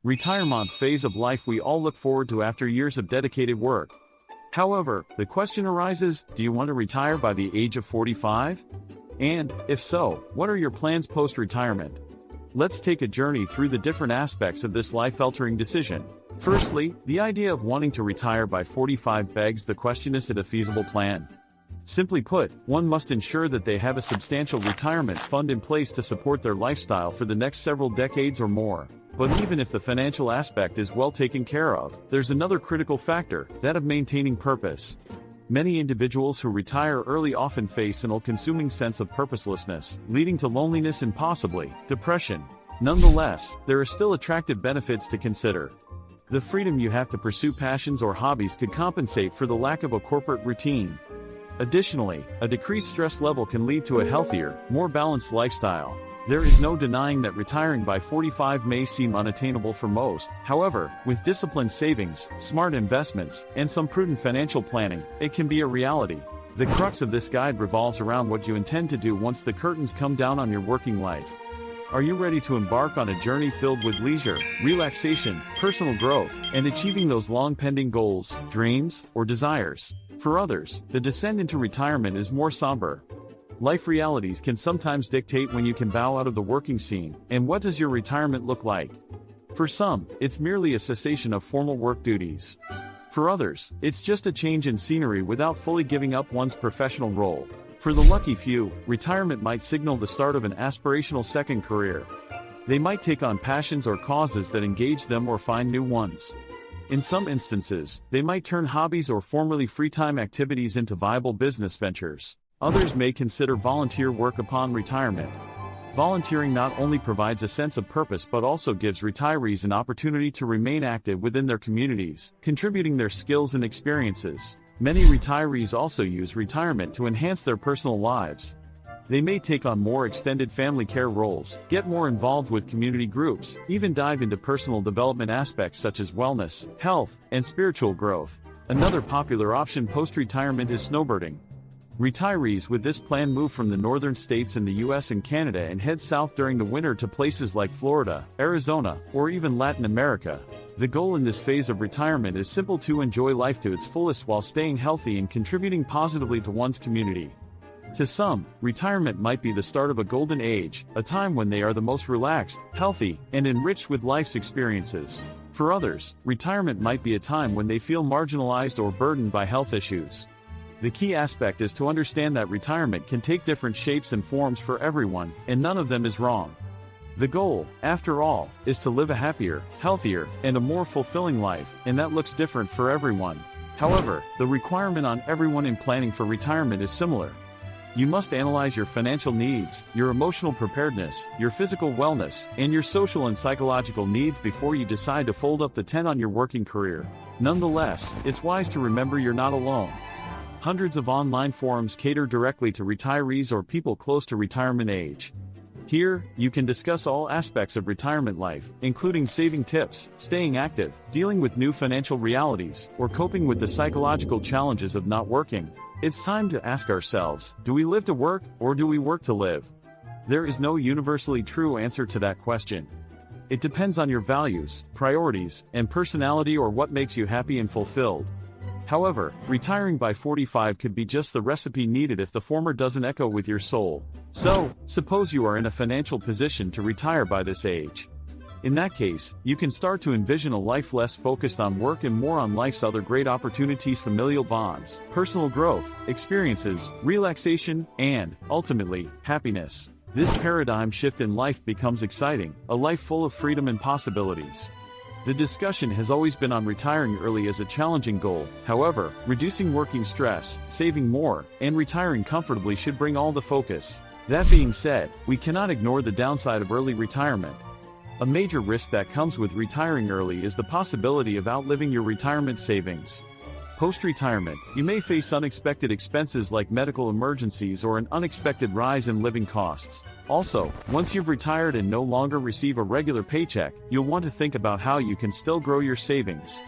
Retirement phase of life we all look forward to after years of dedicated work. However, the question arises, do you want to retire by the age of 45? And, if so, what are your plans post-retirement? Let's take a journey through the different aspects of this life-altering decision. Firstly, the idea of wanting to retire by 45 begs the question, is it a feasible plan? Simply put, one must ensure that they have a substantial retirement fund in place to support their lifestyle for the next several decades or more. But even if the financial aspect is well taken care of, there's another critical factor, that of maintaining purpose. Many individuals who retire early often face an all-consuming sense of purposelessness, leading to loneliness and possibly depression. Nonetheless, there are still attractive benefits to consider. The freedom you have to pursue passions or hobbies could compensate for the lack of a corporate routine. Additionally, a decreased stress level can lead to a healthier, more balanced lifestyle. There is no denying that retiring by 45 may seem unattainable for most. However, with disciplined savings, smart investments, and some prudent financial planning, it can be a reality. The crux of this guide revolves around what you intend to do once the curtains come down on your working life. Are you ready to embark on a journey filled with leisure, relaxation, personal growth, and achieving those long-pending goals, dreams, or desires? For others, the descent into retirement is more somber. Life realities can sometimes dictate when you can bow out of the working scene, and what does your retirement look like? For some, it's merely a cessation of formal work duties. For others, it's just a change in scenery without fully giving up one's professional role. For the lucky few, retirement might signal the start of an aspirational second career. They might take on passions or causes that engage them or find new ones. In some instances, they might turn hobbies or formerly free-time activities into viable business ventures. Others may consider volunteer work upon retirement. Volunteering not only provides a sense of purpose but also gives retirees an opportunity to remain active within their communities, contributing their skills and experiences. Many retirees also use retirement to enhance their personal lives. They may take on more extended family care roles, get more involved with community groups, even dive into personal development aspects such as wellness, health, and spiritual growth. Another popular option post-retirement is snowbirding. Retirees with this plan move from the northern states in the US and Canada and head south during the winter to places like Florida, Arizona, or even Latin America. The goal in this phase of retirement is simple: to enjoy life to its fullest while staying healthy and contributing positively to one's community. To some, retirement might be the start of a golden age, a time when they are the most relaxed, healthy, and enriched with life's experiences. For others, retirement might be a time when they feel marginalized or burdened by health issues. The key aspect is to understand that retirement can take different shapes and forms for everyone, and none of them is wrong. The goal, after all, is to live a happier, healthier, and a more fulfilling life, and that looks different for everyone. However, the requirement on everyone in planning for retirement is similar. You must analyze your financial needs, your emotional preparedness, your physical wellness, and your social and psychological needs before you decide to fold up the tent on your working career. Nonetheless, it's wise to remember you're not alone. Hundreds of online forums cater directly to retirees or people close to retirement age. Here, you can discuss all aspects of retirement life, including saving tips, staying active, dealing with new financial realities, or coping with the psychological challenges of not working. It's time to ask ourselves, do we live to work, or do we work to live? There is no universally true answer to that question. It depends on your values, priorities, and personality, or what makes you happy and fulfilled. However, retiring by 45 could be just the recipe needed if the former doesn't echo with your soul. So, suppose you are in a financial position to retire by this age. In that case, you can start to envision a life less focused on work and more on life's other great opportunities: familial bonds, personal growth, experiences, relaxation, and, ultimately, happiness. This paradigm shift in life becomes exciting, a life full of freedom and possibilities. The discussion has always been on retiring early as a challenging goal. However, reducing working stress, saving more, and retiring comfortably should bring all the focus. That being said, we cannot ignore the downside of early retirement. A major risk that comes with retiring early is the possibility of outliving your retirement savings. Post-retirement, you may face unexpected expenses like medical emergencies or an unexpected rise in living costs. Also, once you've retired and no longer receive a regular paycheck, you'll want to think about how you can still grow your savings.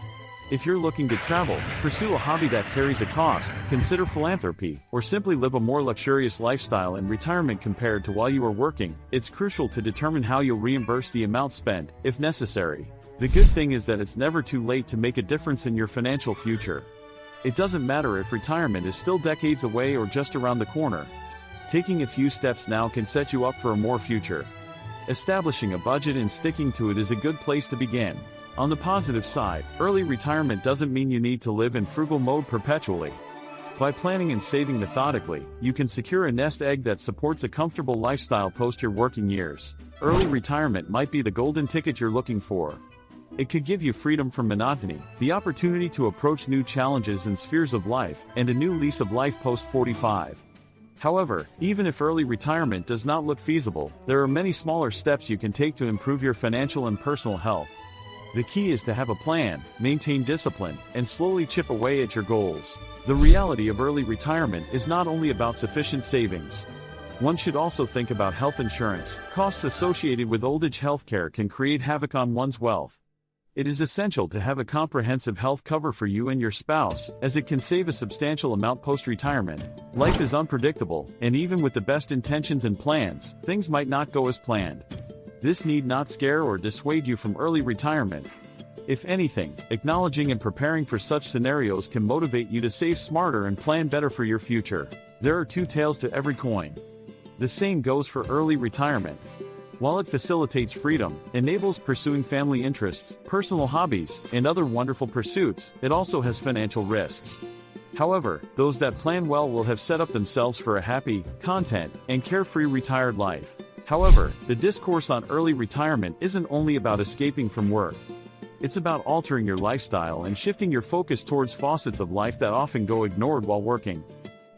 If you're looking to travel, pursue a hobby that carries a cost, consider philanthropy, or simply live a more luxurious lifestyle in retirement compared to while you are working, it's crucial to determine how you'll reimburse the amount spent, if necessary. The good thing is that it's never too late to make a difference in your financial future. It doesn't matter if retirement is still decades away or just around the corner. Taking a few steps now can set you up for a more future. Establishing a budget and sticking to it is a good place to begin. On the positive side, early retirement doesn't mean you need to live in frugal mode perpetually. By planning and saving methodically, you can secure a nest egg that supports a comfortable lifestyle post your working years. Early retirement might be the golden ticket you're looking for. It could give you freedom from monotony, the opportunity to approach new challenges and spheres of life, and a new lease of life post-45. However, even if early retirement does not look feasible, there are many smaller steps you can take to improve your financial and personal health. The key is to have a plan, maintain discipline, and slowly chip away at your goals. The reality of early retirement is not only about sufficient savings. One should also think about health insurance. Costs associated with old age healthcare can create havoc on one's wealth. It is essential to have a comprehensive health cover for you and your spouse, as it can save a substantial amount post-retirement. Life is unpredictable, and even with the best intentions and plans, things might not go as planned. This need not scare or dissuade you from early retirement. If anything, acknowledging and preparing for such scenarios can motivate you to save smarter and plan better for your future. There are two tails to every coin. The same goes for early retirement. While it facilitates freedom, enables pursuing family interests, personal hobbies, and other wonderful pursuits, it also has financial risks. However, those that plan well will have set up themselves for a happy, content, and carefree retired life. However, the discourse on early retirement isn't only about escaping from work. It's about altering your lifestyle and shifting your focus towards facets of life that often go ignored while working.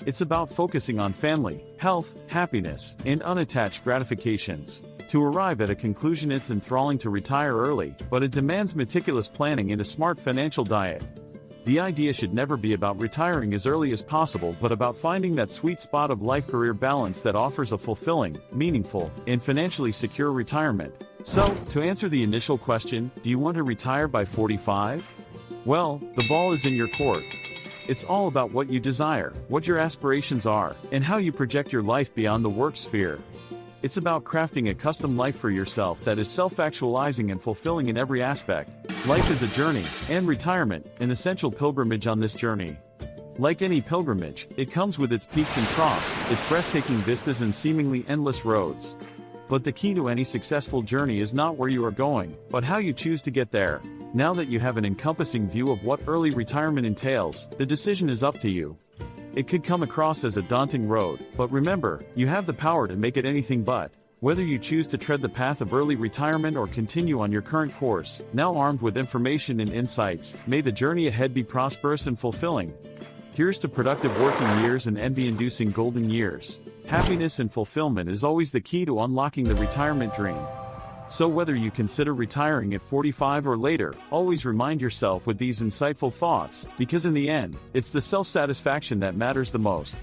It's about focusing on family, health, happiness, and unattached gratifications. To arrive at a conclusion, it's enthralling to retire early, but it demands meticulous planning and a smart financial diet. The idea should never be about retiring as early as possible, but about finding that sweet spot of life-career balance that offers a fulfilling, meaningful, and financially secure retirement. So, to answer the initial question, do you want to retire by 45? Well, the ball is in your court. It's all about what you desire, what your aspirations are, and how you project your life beyond the work sphere. It's about crafting a custom life for yourself that is self-actualizing and fulfilling in every aspect. Life is a journey, and retirement, an essential pilgrimage on this journey. Like any pilgrimage, it comes with its peaks and troughs, its breathtaking vistas and seemingly endless roads. But the key to any successful journey is not where you are going, but how you choose to get there. Now that you have an encompassing view of what early retirement entails, the decision is up to you. It could come across as a daunting road, but remember, you have the power to make it anything but. Whether you choose to tread the path of early retirement or continue on your current course, now armed with information and insights, may the journey ahead be prosperous and fulfilling. Here's to productive working years and envy-inducing golden years. Happiness and fulfillment is always the key to unlocking the retirement dream. So whether you consider retiring at 45 or later, always remind yourself with these insightful thoughts, because in the end, it's the self-satisfaction that matters the most.